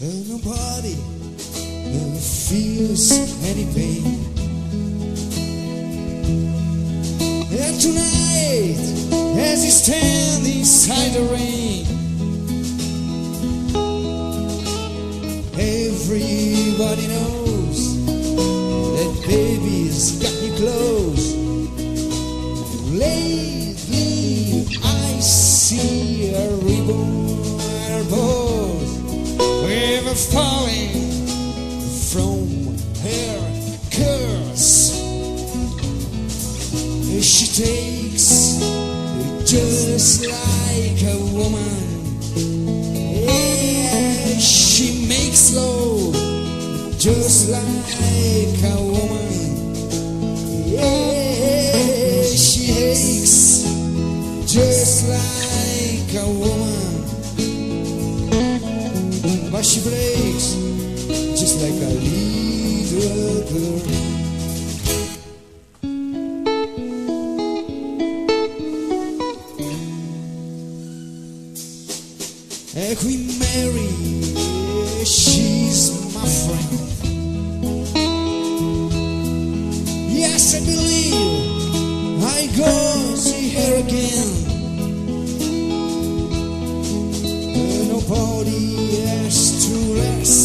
and nobody feels any pain. And tonight, as you stand inside the rain, everybody knows that baby's got you close. Lately I see a reborn pose, ever falling from her curse. She takes just like a woman. Yeah, she makes love just like a woman. Yeah, she aches just like a woman, but she breaks just like a little girl. Queen Mary, she's my friend. Yes, I believe I go see her again. Nobody has to rest,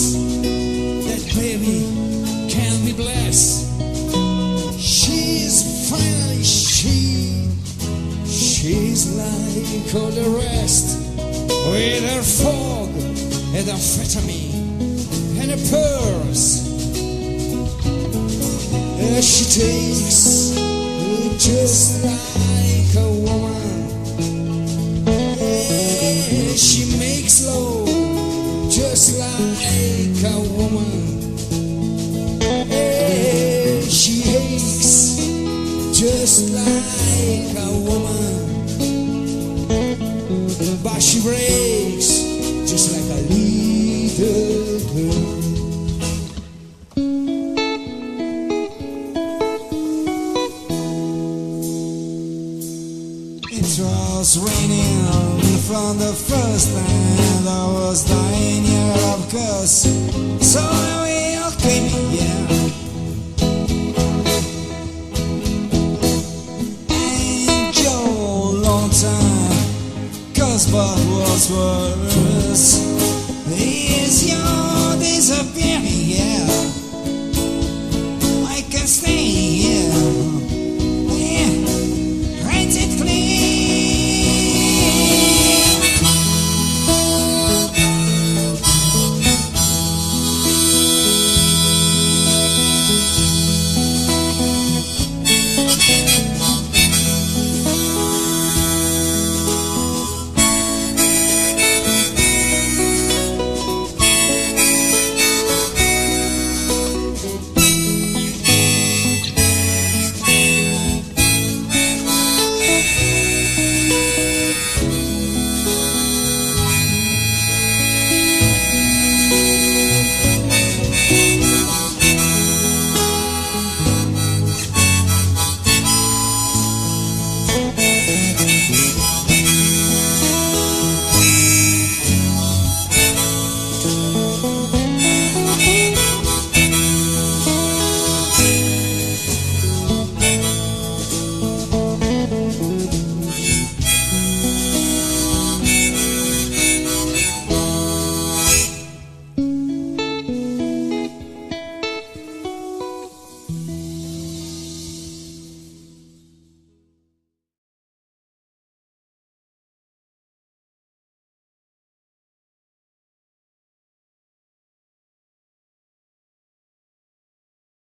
that baby can be blessed. She's finally she's like all the rest, with her fog and amphetamine and her pearls. She takes just like a woman. She makes love just like a woman. She aches just like a woman, but she breaks just like a little girl. It was raining from the first time I was dying here, of course. So we all came here. And Joe, long time, 'cause but was worse.